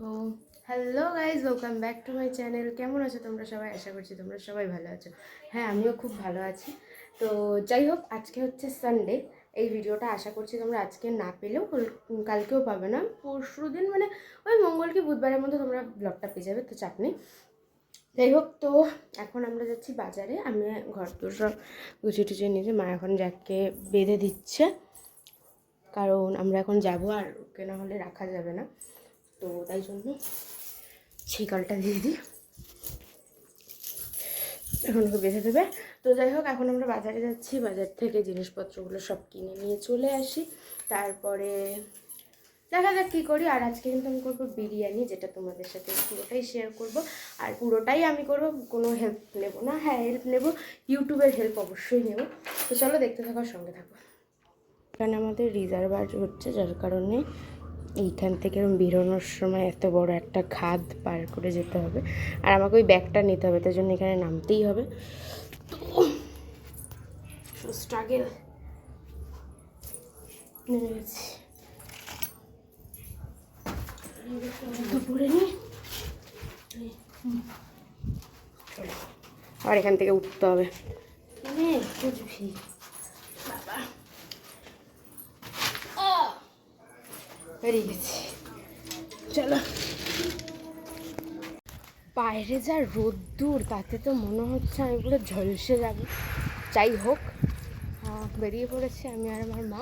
তো hello guys, welcome back to my channel. কেমন আছো তোমরা সবাই? আশা করছি তোমরা সবাই ভালো আছো। হ্যাঁ, আমিও খুব ভালো আছি। তো যাই হোক, আজকে হচ্ছে সানডে। এই ভিডিওটা আশা করছি তোমরা আজকে না পেলেও কালকেও পাবে না, পরশু দিন মানে ওই মঙ্গল কি বুধবারের মধ্যে তোমরা ব্লগটা পেয়ে যাবে, তো চাপ নেই। যাই হোক, তো এখন আমরা যাচ্ছি বাজারে। আমি ঘর তোর সব গুছিয়ে টুচিয়ে নিয়েছি, মা এখন জ্যাককে বেঁধে দিচ্ছে, কারণ আমরা এখন যাবো আর ওকে না হলে রাখা যাবে না। তো তাই জন্য শিকলটা দিয়ে দিই, এখন ওকে বেঁধে দেবে। তো যাই হোক, এখন আমরা বাজারে যাচ্ছি, বাজার থেকে জিনিসপত্রগুলো সব কিনে নিয়ে চলে আসি, তারপরে দেখা যাক কী করি। আর আজকে কিন্তু আমি করবো বিরিয়ানি, যেটা তোমাদের সাথে পুরোটাই শেয়ার করব। আর পুরোটাই আমি করবো, কোনো হেল্প নেব না। হ্যাঁ, হেল্প নেব, ইউটিউবের হেল্প অবশ্যই নেব। তো চলো দেখতে থাকো, সঙ্গে থাকো। এখানে আমাদের রিজার্ভার হচ্ছে, যার কারণে এইখান থেকে বেরোনোর সময় এত বড় একটা খাদ পার করে যেতে হবে, আর আমাকে ওই ব্যাগটা নিতে হবে, তাই জন্য এখানে নামতেই হবে। তো স্ট্রাগেল, নেমে গেছি, পরে নি। আর এখান থেকে উঠতে হবে, বুঝবি বাবা। বেরিয়ে গেছি, চলো। বাইরে যা রোদ্দুর, তাতে তো মনে হচ্ছে আমি পুরো ঝলসে যাব। যাই হোক, বেরিয়ে পড়েছি আমি আর আমার মা।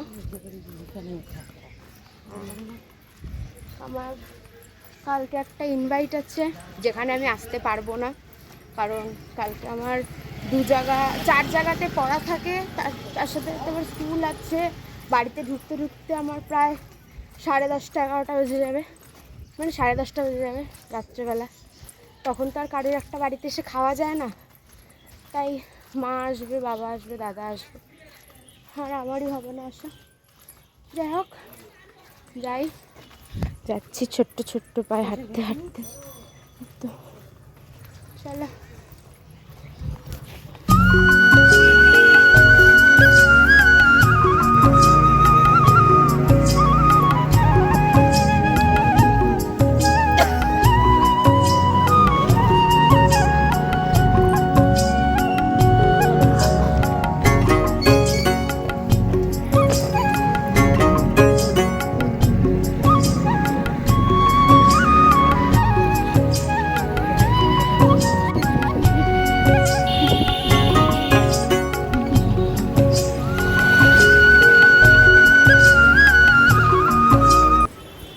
আমার কালকে একটা ইনভাইট আছে, যেখানে আমি আসতে পারবো না, কারণ কালকে আমার 4 জায়গাতে পড়া থাকে, তার সাথে আমার স্কুল আছে। বাড়িতে ঢুকতে ঢুকতে আমার প্রায় 10:30 11টা বেজে যাবে, মানে 10:30 বেজে যাবে রাত্রেবেলা। তখন তো আর কারোর একটা বাড়িতে এসে খাওয়া যায় না, তাই মা আসবে, বাবা আসবে, দাদা আসবে, আর আমারই হবে না আসা। যাই হোক, যাচ্ছি ছোট্ট ছোট্ট পায়ে হাঁটতে হাঁটতে। তো চলো।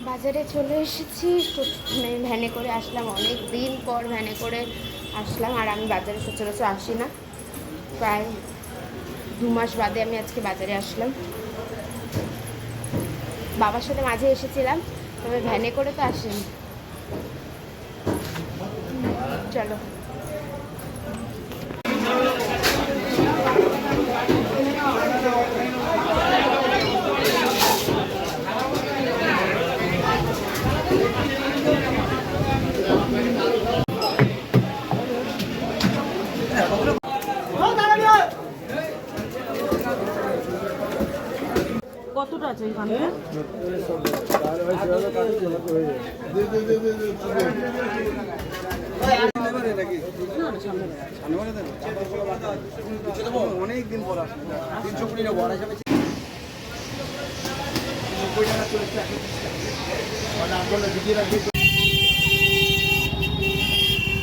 বাজারে চলে এসেছি, ভ্যানে করে আসলাম, অনেক দিন পর ভ্যানে করে আসলাম। আর আমি বাজারে সচরাচর আসি না, প্রায় 2 মাস বাদে আমি আজকে বাজারে আসলাম। বাবার সাথে মাঝে এসেছিলাম, তবে ভ্যানে করে তো আসিনি। চলো। কতটা আছে এখানে? অনেকদিন পর আসবে 320 টাকা বড় যাবে।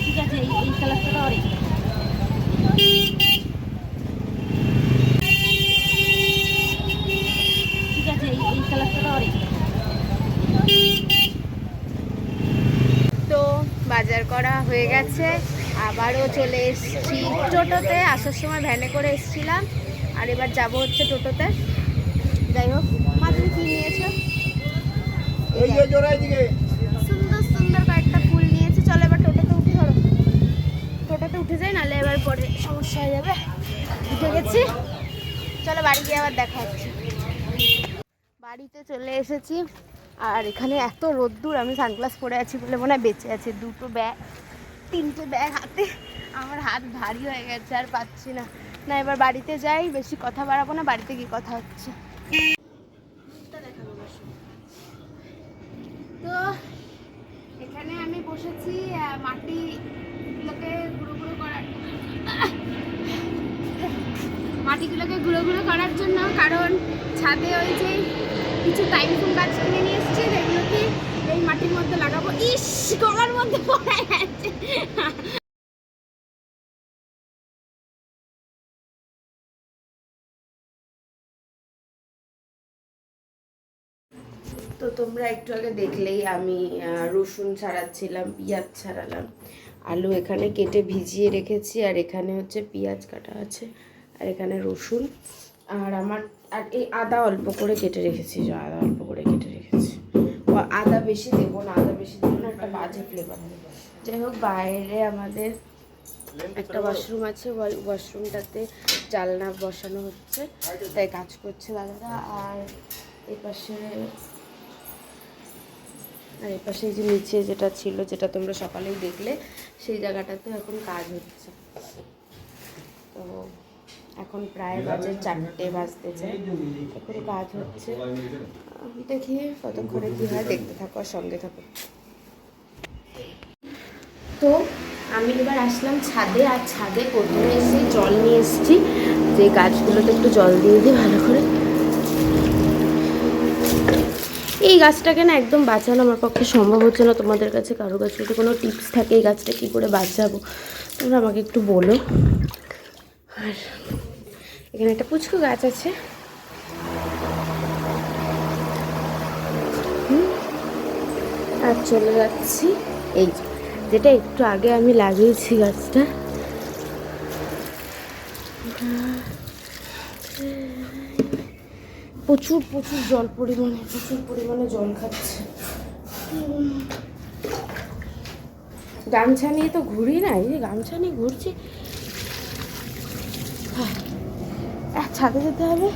ঠিক আছে, এই কালারটা অরেঞ্জ। ঠিক আছে, এই কালারটা অরেঞ্জ। তো বাজার করা হয়ে গেছে, আবারও চলে এসেছি টোটোতে। আসার সময় ভ্যানে করে এসেছিলাম, আর এবার যাব হচ্ছে টোটোতে। যাই হোক, মা তুমি কী নিয়েছো? সুন্দর সুন্দর কয়েকটা ফুল নিয়েছি। চলো এবার টোটোতে উঠে, ধরো টোটোতে উঠে যাই, নাহলে এবার পরে সমস্যা হয়ে যাবে। উঠে গেছি, চলো বাড়ি গিয়ে আবার দেখা হচ্ছে। বাড়িতে চলে এসেছি, আর এখানে এত রোদ্দুর, আমি সানগ্লাস পরে আছি বলে মনে হয় বেঁচে আছে। 2টো ব্যাগ, 3টে ব্যাগ হাতে, আমার হাত ভারী হয়ে গেছে, আর পাচ্ছি না। না, এবার বাড়িতে যাই, বেশি কথা বাড়াবো না, বাড়িতে গিয়ে কথা হচ্ছে। তো এখানে বসেছি মাটিগুলোকে গুঁড়ো গুঁড়ো করার জন্য, কারণ ছাদে ওই যে কিছু টাইম ফুল গাছ কিনে নিয়ে এসেছি, এগুলোকে এই মাটির মধ্যে লাগাবো। ইস, গলার মধ্যে পড়ে গেছে। তো তোমরা একটু আগে দেখলেই আমি রসুন ছাড়াচ্ছিলাম, পেঁয়াজ ছাড়ালাম, আলু এখানে কেটে ভিজিয়ে রেখেছি, আর এখানে হচ্ছে পেঁয়াজ কাটা আছে, আর এখানে রসুন, আর এই আদা অল্প করে কেটে রেখেছি, আদা বেশি দেবো না, একটা বাজে ফ্লেভার হবে। যাই হোক, বাইরে আমাদের একটা ওয়াশরুম আছে, ওয়াশরুমটাতে জানলা বসানো হচ্ছে, তাই কাজ করছে দাদারা। আর এই পাশে এই যে নিচে যেটা ছিল, যেটা তোমরা সকালেই দেখলে, সেই জায়গাটাতে এখন কাজ হচ্ছে। তো এখন প্রায় বাজে 4টে বাজতেছে, এখন কাজ হচ্ছে। দেখি কতক্ষণে কী হয়, দেখতে থাকো আর সঙ্গে থাকো। তো আমি এবার আসলাম ছাদে, আর ছাদে প্রথমে এসে জল নিয়ে এসেছি, যে গাছগুলোতে একটু জল দিয়ে দিই ভালো করে। এই গাছটাকে না একদম বাঁচানো আমার পক্ষে সম্ভব হচ্ছে না। তোমাদের কাছে কারো কাছে যদি কোনো টিপস থাকে এই গাছটা কী করে বাঁচাবো, তোমরা আমাকে একটু বলো। আর এখানে একটা পুচকু গাছ আছে, আর চলে যাচ্ছি এই যেটা একটু আগে আমি লাগিয়েছি গাছটা। প্রচুর পরিমাণে জল খাচ্ছে। গামছা নিয়ে তো ঘুরি না, এই যে গামছা নিয়ে ঘুরছি। ছাদে যেতে হবে,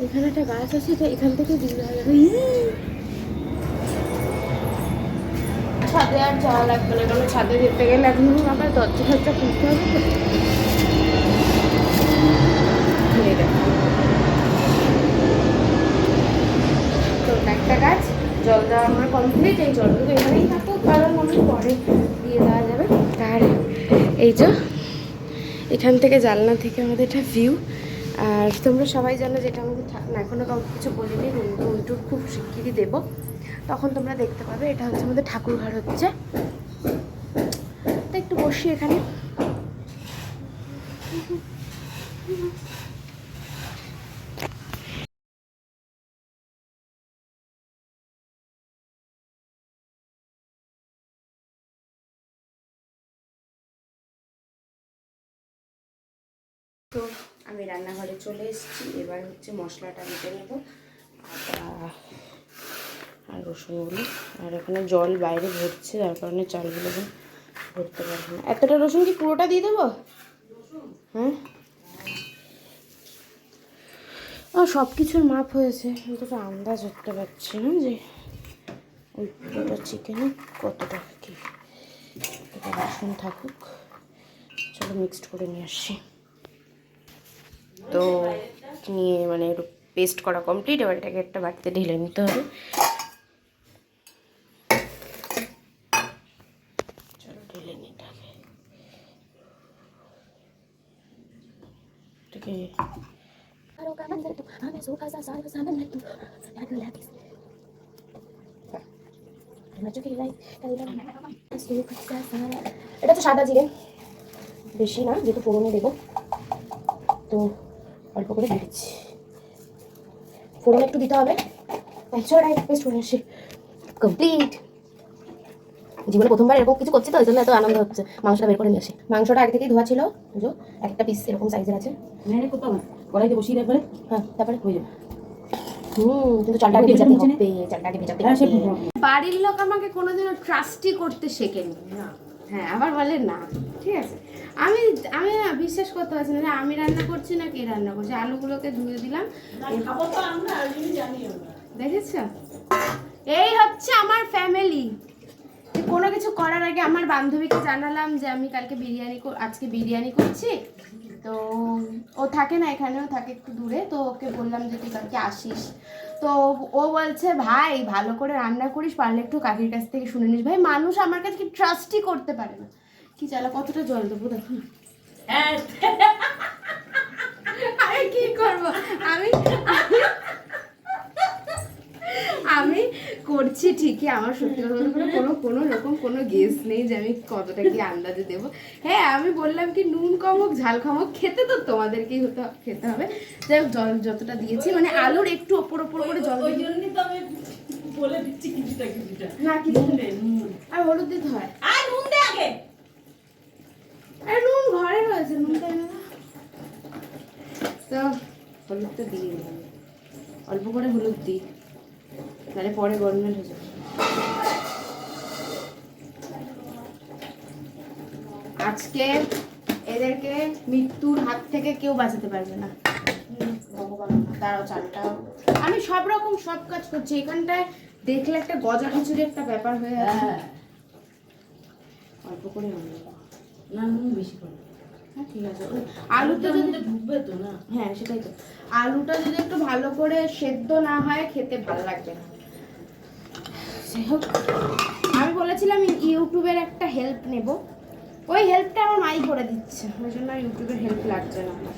এখানে একটা গাছ আছে, এখান থেকে দিয়ে দেওয়া যাবে। ছাদে আর যাওয়া লাগবে না, কারণ ছাদে যেতে গেলে এখন আমার দরজা খুলতে হবে। তো একটা গাছ জল দেওয়া আমার কমপ্লিট, এই জলটুকু এখানেই থাকুক, কারণ আমি পরে দিয়ে দেওয়া যাবে। আর এই যে এখান থেকে জানলা থেকে আমাদের একটা ভিউ। আর তোমরা সবাই জানো, যেটা আমাদের এখনও কাউকে কিছু বলিনি, রুমটুর খুব শিগগিরই দেবো, তখন তোমরা দেখতে পাবে। এটা হচ্ছে আমাদের ঠাকুর ঘর হচ্ছে, তো একটু বসি এখানে। তো আমি রান্নাঘরে চলে এসেছি, এবার হচ্ছে মশলাটা নিতে নেবো, আদা আর রসুনগুলো। আর এখানে জল বাইরে ভরছে, যার কারণে চালগুলো ভরতে পারবো না। এতটা রসুন কি পুরোটা দিয়ে দেবো? হ্যাঁ, সব কিছুর মাপ হয়েছে, কিন্তু আন্দাজ করতে পারছি না যে ওই পুরোটা চিকেনে কত টাকা কি। এটা রসুন থাকুক, চলো মিক্সড করে নিয়ে আসছি। তো নিয়ে মানে একটু পেস্ট করা কমপ্লিট, এবার এটাকে একটা বাটিতে ঢেলে নিতে হবে। চলো ঢেলে নিতে হবে এটাকে। এটা তো সাদা জিরে, বেশি না, যেহেতু ফোড়নে দেবো তো অল্প করে দিয়ে দিচ্ছি। ফোড়ন একটু দিতে হবে। পেস্ট করে আসি, কমপ্লিট। জীবনে প্রথমবার এরকম কিছু করছি, তো ওই জন্য এত আনন্দ হচ্ছে। মাংসটা বের করে নিয়ে আসি। মাংসটা আগে থেকেই ধোয়া ছিল, বুঝো, একটা পিস এরকম সাইজের আছে। কড়াইতে বসিয়ে একবারে, হ্যাঁ, তারপরে হয়ে যাবে। কিন্তু চালটা আগে ভেজাতে হবে, চালটা আগে ভেজাতে হবে। বাড়ির লোক আমাকে কোনোদিনও ট্রাস্টই করতে শেখেনি। হ্যাঁ, আবার বলে না, ঠিক আছে। আমি আমি না বিশ্বাস করতে পারছি না যে আমি রান্না করছি না কে রান্না করছে। আলুগুলোকে ধুয়ে দিলাম, দেখেছ? এই হচ্ছে আমার ফ্যামিলি। কোনো কিছু করার আগে আমার বান্ধবীকে জানালাম যে আমি কালকে আজকে বিরিয়ানি করছি। তো ও থাকে না এখানেও থাকে একটু দূরে, তো ওকে বললাম যে তুই কালকে আসিস। তো ও বলছে ভাই ভালো করে রান্না করিস, পারলে একটু কাকির কাছ থেকে শুনে নিস। ভাই মানুষ আমার কাছে ট্রাস্টই করতে পারে না। কি চালা কতটা জল দেবো দেখো না। আরে কি করবো আমি আমি করছি ঠিকই, আমার সত্যি কথা বলতে কোনো রকম কোনো গেস নেই যে আমি কতটা কি আন্দাজে দেবো। হ্যাঁ আমি বললাম কি নুন কমক ঝাল কমক খেতে তো তোমাদেরকেই খেতে হবে। যাই হোক জল যতটা দিয়েছি মানে আলুর একটু ওপর করে জল ওই জন্যই তো আমি বলে দিচ্ছি কিছুটা না কি আর হলুদ দিতে হয়। আর নুন দে আগে। আরে নুন ঘরে রয়েছে, নুন তাই না তো হলুদটা দিয়ে দিলাম, অল্প করে হলুদ দিই তাহলে পরে গরমের হয়ে যাবে। আজকে এদেরকে মৃত্যুর হাত থেকে কেউ বাঁচাতে পারবে না, ভগবান। তারাও চালটা আমি সব রকম সব কাজ করছি এখানটায়, দেখলে একটা গজা খিচুড়ি একটা ব্যাপার হয়ে আছে। অল্প করে না নুন বেশি করে। হ্যাঁ ঠিক আছে, আলুটা যদি ঢুকবে তো না। হ্যাঁ সেটাই তো, আলুটা যদি একটু ভালো করে সেদ্ধ না হয় খেতে ভালো লাগবে না। যাই হোক আমি বলেছিলাম ইউটিউবের একটা হেল্প নেব, ওই হেল্পটা আমার মাই করে দিচ্ছে, ওই জন্য ইউটিউবের হেল্প লাগছে না আমার।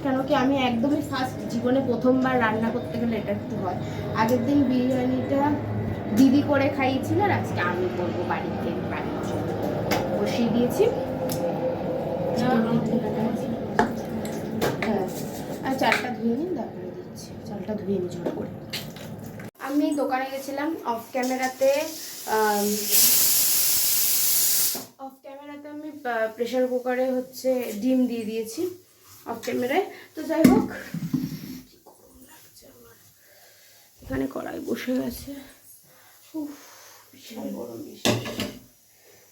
কেন কি আমি একদমই ফার্স্ট জীবনে প্রথমবার রান্না করতে গেলে এটা একটু হয়। আগের দিন বিরিয়ানিটা দিদি করে খাইয়েছিল, আর আজকে আমি করবো বাড়িতে বসিয়ে দিয়েছি। হ্যাঁ আর চালটা ধুয়ে নিন, তারপরে দিচ্ছি। চালটা ধুয়ে নিই ঝড় করে। আমি দোকানে গেছিলাম অফ ক্যামেরাতে আমি প্রেশার কুকারে হচ্ছে ডিম দিয়ে দিয়েছি অফ ক্যামেরায়। তো যাই হোক কি গরম লাগছে আমার, এখানে কড়াই বসে গেছে, বিশাল গরম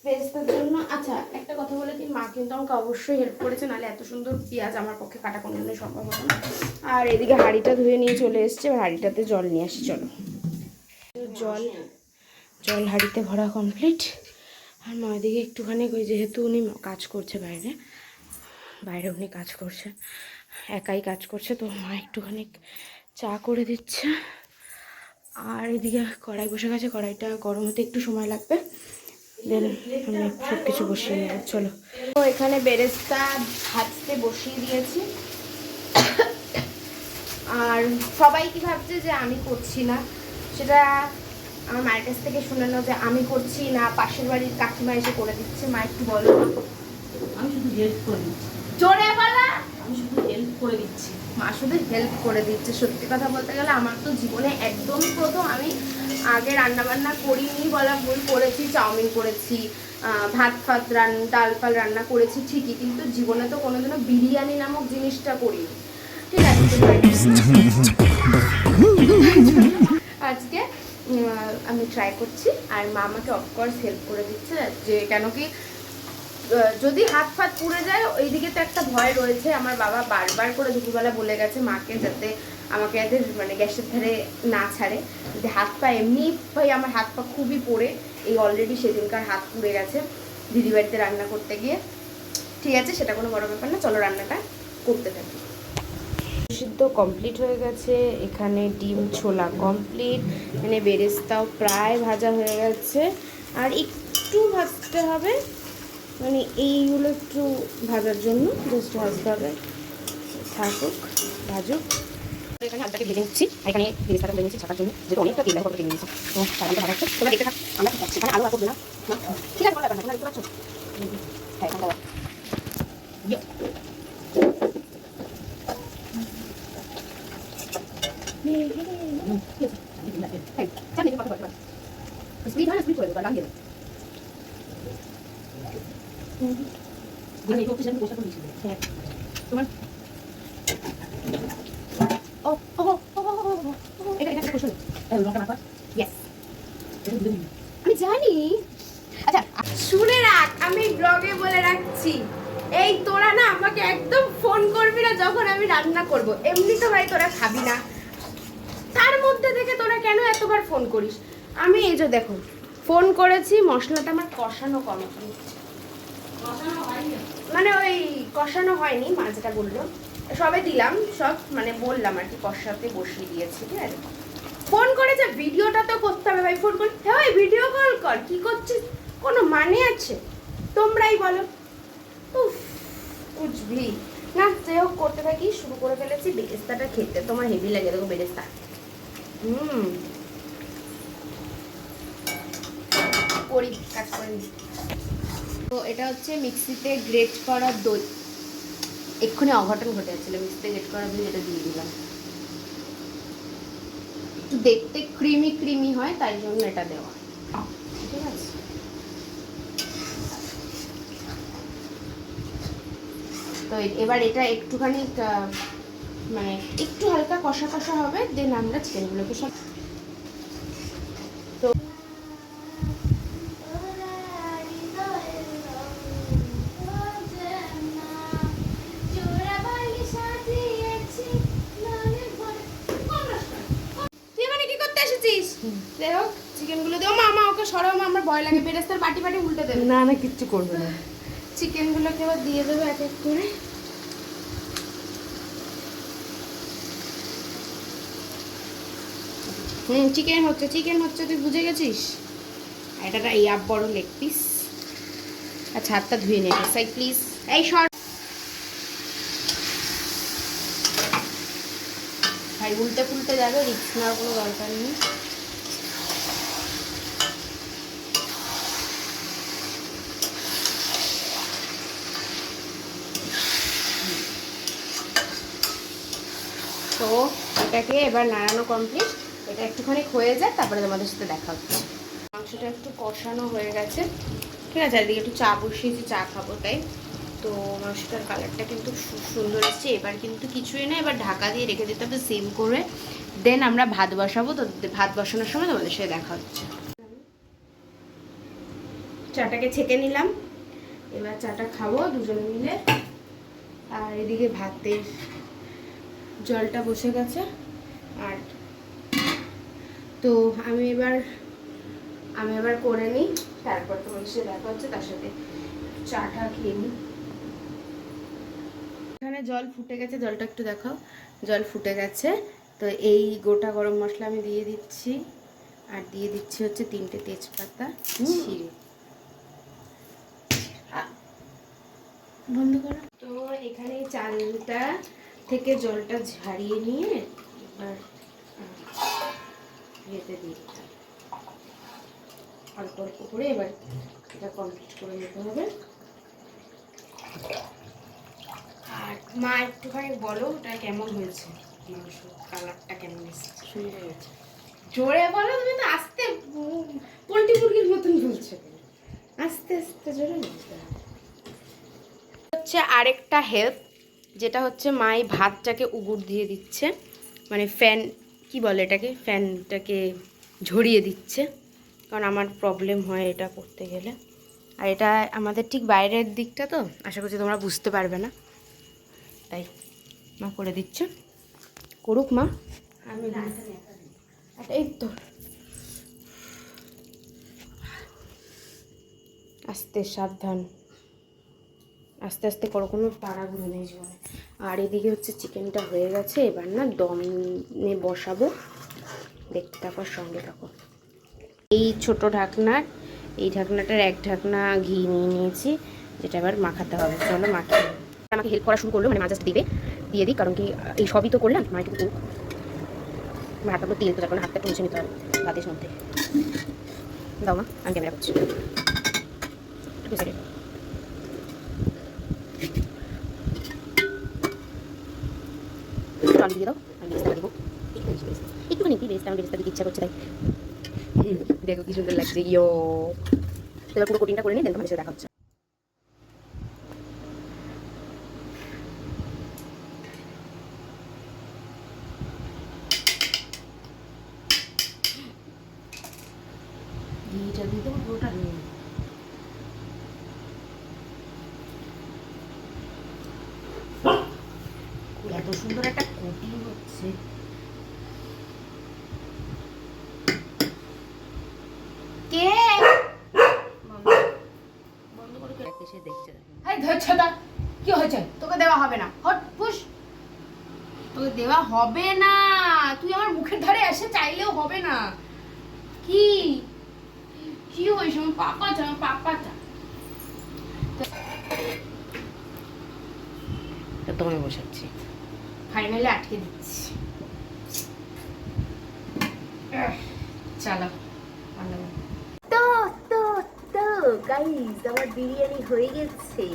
বেরেস্তার জন্য। আচ্ছা একটা কথা বলে দিই, মা কিন্তু আমাকে অবশ্যই হেল্প করেছে, নাহলে এত সুন্দর পেঁয়াজ আমার পক্ষে কাটা কোনোদিনই সম্ভব হতো না। আর এদিকে হাঁড়িটা ধুয়ে নিয়ে চলে এসছে, এবার হাঁড়িটাতে জল নিয়ে আসি। চলো জল হাঁড়িতে ভরা কমপ্লিট। আর মা এদিকে একটুখানি ওই যেহেতু উনি কাজ করছে বাইরে উনি কাজ করছে, একাই কাজ করছে, তো মা একটুখানি চা করে দিচ্ছে। আর এদিকে কড়াই বসে গেছে, কড়াইটা গরম হতে একটু সময় লাগবে, দেন আমি সব কিছু বসিয়ে নেব। চলো তো এখানে বেরেস্তা ভাজতে বসিয়ে দিয়েছি। আর সবাই কি ভাবছে যে আমি করছি না, সেটা আমার মায়ের কাছ থেকে শুনে নাও যে আমি করছি না, পাশের বাড়ির কাকিমা এসে করে দিচ্ছে। মা একটু বলো। আমি শুধু হেল্প করে দিচ্ছি। জোরে বলা। আমি শুধু হেল্প করে দিচ্ছি। মা শুধু হেল্প করে দিচ্ছে। সত্যি কথা বলতে গেলে আমার তো জীবনে একদমই প্রথম, আমি আগে রান্নাবান্না করিনি বলা ভুল, করেছি চাউমিন করেছি, ভাত ডাল ফাল রান্না করেছি ঠিকই, কিন্তু জীবনে তো কোনোদিনও বিরিয়ানি নামক জিনিসটা করিনি। ঠিক আছে আজকে আমি ট্রাই করছি, আর মা আমাকে অফকোর্স হেল্প করে দিচ্ছে। যে কেন কি যদি হাত ফাত পুড়ে যায় ওইদিকে তো একটা ভয় রয়েছে। আমার বাবা বারবার করে দুপুরবেলা বলে গেছে মাকে যাতে আমাকে যাতে মানে গ্যাসের ধারে না ছাড়ে, যে হাত পা এমনি ভাই আমার হাত পা খুবই পোড়ে, এই অলরেডি সেদিনকার হাত পুড়ে গেছে দিদিবাড়িতে রান্না করতে গিয়ে। ঠিক আছে সেটা কোনো বড় ব্যাপার না, চলো রান্নাটা করতে থাকি। সিদ্ধ কমপ্লিট হয়ে গেছে, এখানে ডিম ছোলা কমপ্লিট, মানে বেরেস্তাও প্রায় ভাজা হয়ে গেছে, আর একটু ভাজতে হবে, মানে এইগুলো একটু ভাজার জন্য জাস্ট ভাজতে হবে। থাকুক ভাজুক। এখানে আলুটাকে ভেজে নিচ্ছি, আর এখানে বেরেস্তাটা ভেজে নিচ্ছি ছাকার জন্য, যেহেতু অনেকটা তেল ব্যবহার করে নিয়েছি। তো আলুটা ভাজাচ্ছে, তোমরা দেখতে থাক, আমরা কি করছি। এখানে আলু আর করবে না, ঠিক আছে কোনো ব্যাপার না, তোমরা দেখতে পাচ্ছ। হ্যাঁ এখানে দেওয়া স্পিড হয় না, স্পিড করে দেবো, লাগিয়ে দেবো। হ্যাঁ তোমার আমি জানি। আচ্ছা শুনে রাখ, আমি ব্লগে বলে রাখছি, এই তোরা না আমাকে একদম ফোন করবি না যখন আমি রান্না করব। এমনি তো ভাই তোরা খাবি না, তার মধ্যে থেকে তোরা কেন এতবার ফোন করিস। আমি এই যে দেখো ফোন করেছি, মশলাটা আমার কষানো মানে ওই কষানো হয়নি, মা যেটা বললো সবে দিলাম সব, মানে বললাম আর কি, কষাতে বসিয়ে দিয়েছি, ঠিক আছে। ফোন করেছে, ভিডিওটা তো করতে হবে ভাই, ফোন করতে হয়, ভিডিও কল কর, কি করছিস, কোনো মানে আছে? তোমরাই বলো। উফ, বুঝবি না। যাই হোক, করতে থাকি, শুরু করে ফেলেছি। বেরেস্তাটা খেতে তোমার হেভি লাগে, দেখো বেরেস্তা। করি, কাজ করি। তো এটা হচ্ছে মিক্সিতে গ্রেট করা দই। এক্ষুনি অঘটন ঘটে যাচ্ছিল, মিক্সিতে গ্রেট করা দই, এটা দিয়ে দিলাম। একটু দেখতে ক্রিমি ক্রিমি হয়, তাই জন্য এটা দেওয়া, ঠিক আছে। তো এবার এটা একটুখানি মানে একটু হালকা কষা কষা হবে, দেন আমরা চিকেনগুলোকে সব তো চিকেনগুলো দেবো। মা ওকে সরাও, মা, আমার ভয় লাগে, বেরেস্তার বাটি বাটি উল্টে দেবে। না না, কিচ্ছু করবে না। চিকেনগুলোকে এবার দিয়ে দেবো এক এক করে। চিকেন হচ্ছে, চিকেন হচ্ছে, তুই বুঝে গেছিস। এটা এই আপ বড় লেগ পিস। আচ্ছা, হাতটা ধুয়ে নে সাইড প্লিজ। এই সর ভাই, উল্টে ফুলটে যাবে, রিস্ক নেওয়ার কোনো দরকার নেই। তো এটাকে এবার নাড়ানো কমপ্লিট, এটা একটুখানি হয়ে যায়, তারপরে তোমাদের সাথে দেখা হচ্ছে। মাংসটা একটু কষানো হয়ে গেছে, ঠিক আছে। এদিকে একটু চা বসিয়েছি, চা খাবো তাই। তো মাংসটার কালারটা কিন্তু খুব সুন্দর এসছে। এবার কিন্তু কিছুই না, এবার ঢাকা দিয়ে রেখে দিতে হবে সেম করে, দেন আমরা ভাত বসাবো। তো ভাত বসানোর সময় তোমাদের সাথে দেখা হচ্ছে। চাটাকে ছেঁকে নিলাম, এবার চাটা খাবো দুজনে মিলে। আর এদিকে ভাতের জলটা বসে গেছে। আর তো আমি এবার করে নিই, তারপর তোমার সাথে দেখা হচ্ছে, তার সাথে চাটা খেয়ে নিই। এখানে জল ফুটে গেছে, জলটা একটু দেখাও। জল ফুটে গেছে। তো এই গোটা গরম মশলা আমি দিয়ে দিচ্ছি, আর দিয়ে দিচ্ছি হচ্ছে 3টে তেজপাতা ছিঁড়ে। বন্ধ করো। তো এখানে চালটা থেকে জলটা ঝারিয়ে নিয়ে এবার ইয়েতে দিয়ে দিতে হবে, অল্প অল্প করে। এবার এটা কমপ্লিট করে নিতে হবে। আর মা একটুখানি বলো, ওটা কেমন হয়েছে, মাংস কালারটা কেমন এসেছে? সুন্দর হয়েছে। জোরে বলো, তুমি তো আস্তে পোল্ট্রি মুরগির মতন বলছো, আস্তে আস্তে জোরে বলতে হবে। হচ্ছে আরেকটা হেল্প, যেটা হচ্ছে মা এই ভাতটাকে উগুর দিয়ে দিচ্ছে, মানে ফ্যান কি বলে এটাকে, ফ্যানটাকে ঝরিয়ে দিচ্ছে, কারণ আমার প্রবলেম হয় এটা করতে গেলে। আর এটা আমাদের ঠিক বাইরের দিকটা, তো আশা করছি তোমরা বুঝতে পারবে না, তাই মা করে দিচ্ছে। করুক মা, আমি এই তো আস্তে, সাবধান, আস্তে আস্তে করো, কোনো তাড়াহুড়ো নেই জীবনে। আর এদিকে হচ্ছে চিকেনটা হয়ে গেছে, এবার না দমে বসাবো, দেখতে থাকো, সঙ্গে থাকো। এই ছোট ঢাকনার, এই ঢাকনাটার এক ঢাকনা ঘি নিয়ে নিয়েছি, যেটা এবার মাখাতে হবে। চলো মাখি। আমাকে হেল্প করা শুরু করলো, মানে মাছ দিয়ে দিই, কারণ কি এই সবই তো করলাম, মা একটু আমার হাতটা তেল তো যার কারণে হাতটা পৌঁছে নিতে হবে ভাতের মধ্যে। দাও মা, আমি ক্যামেরা করছি। আলু দিয়ে দাও, আমি বেরেস্তা দেবো একটুখানি, কি বেরেস্তা, আমার বেরেস্তা দিতে ইচ্ছা করছে তাই। দেখো কি সুন্দর লাগছে, ইয়ো। তো এবার পুরো কোটিংটা করে নিই, দেন তোমাদের সাথে দেখা হচ্ছে। ঘিটা দিয়ে দেবো পুরোটা নিয়ে। এত সুন্দর একটা কোটিং হচ্ছে। কে বন্ধ করে এসে দেখছে। হাই ধরছ দা, কি হয়েছে? তোকে দেওয়া হবে না, হট ফুস। তোকে দেওয়া হবে না, তুই আমার মুখের ধারে এসে চাইলেও হবে না। কি কি হয়েছে? আমার পাপাটা তোমায় বসাচ্ছি। ফাইনালি আটকে দিচ্ছি। চলো তো তো তো গাইস, আমার বিরিয়ানি হয়ে গেছে।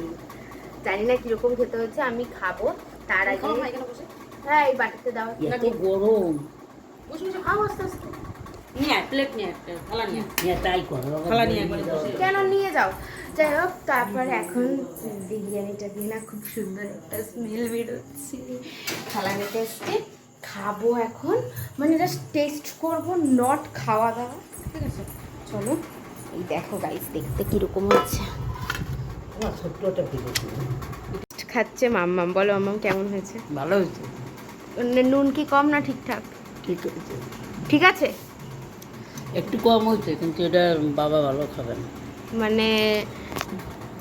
জানি না কিরকম খেতে হচ্ছে, আমি খাবো তার আগে। হ্যাঁ, এই বাটিতে দাও। এত গরম। খাও আস্তে আস্তে। নিয়ে প্লেট নিয়ে একটা থালা নিয়ে তাই করো থালা নিয়ে একবার কেন নিয়ে যাও? যাই হোক, তারপরে এখন বিরিয়ানিটা দিয়ে না খুব সুন্দর একটা স্মেল বেরোচ্ছে। থালা নিতে এসছি, খাবো এখন, মানে জাস্ট টেস্ট করবো, নট খাওয়া দাওয়া। ঠিক আছে, চলো। এই দেখো গাইস, দেখতে কিরকম হচ্ছে। ছোট্টটা দিবো। খাচ্ছে মাম্মাম। বলো মাম্মাম, কেমন হয়েছে? ভালো হয়েছে। নুন কি কম না ঠিকঠাক? ঠিক আছে, ঠিক আছে। একটু কম হয়েছে, কিন্তু এটা বাবা ভালো খাবে না। মানে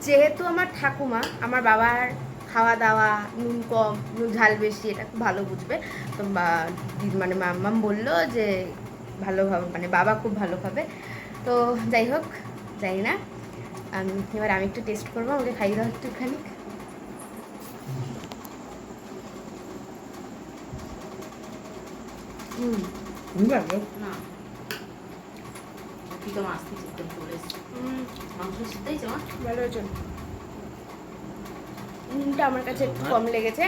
যেহেতু আমার ঠাকুমা, আমার বাবার খাওয়া দাওয়া নুন কম নুন ঝাল বেশি এটা খুব ভালো বুঝবে। তো মানে মাম্মাম বললো যে ভালো খাবে, মানে বাবা খুব ভালো খাবে। তো যাই হোক, জানি না, এবার আমি একটু টেস্ট করবো। আমাকে খাইয়ে দাও একটুখানি। না তুই তো মাছ দিয়ে চিকেন করেছিস, মাংস সিদ্ধই মা ভালো হয়েছে। নুনটা আমার কাছে একটু কম লেগেছে,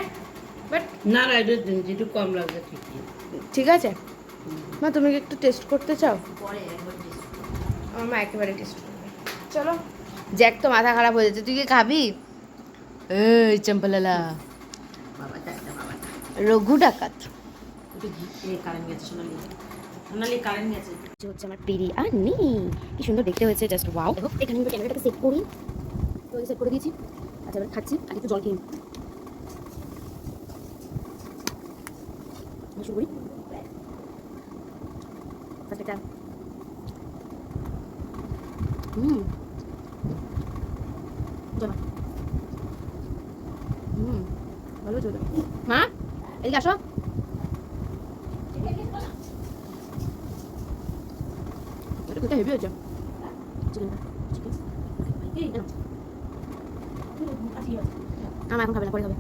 বাট না না এটা যেটু কম লাগছে ঠিকই। ঠিক আছে। মা, তুমি কি একটু টেস্ট করতে চাও? পরে একবার টেস্ট করো। আমার মা একেবারে টেস্ট করবে। চলো। জ্যাক তো মাথা খারাপ হয়ে যাচ্ছে, তুই কি খাবি? এই চম্পলালা, বাবাটা একটা বাবাটা রঘু ডাকাত। একটু ঘি কারেন্ট গেছে, সোনালি সোনালি কারেন্ট গেছে। হচ্ছে আমার বিরিয়ানি, কি সুন্দর দেখতে হয়েছে, জাস্ট ওয়াও। দেখো এখানে আমি ক্যামেরাটাকে সেট করি, তো সেট করে দিয়েছি। আচ্ছা, এবার খাচ্ছি, আর একটু জল খেয়ে নিই। শুরু করি। ফার্স্ট একটা জমা ভালো চলবে। মা, এদিকে আসো। এটা কোথায় হেভি হয়েছে চিকেনটা। চিকেন আমার এখন খাবে না, পরে খাবে।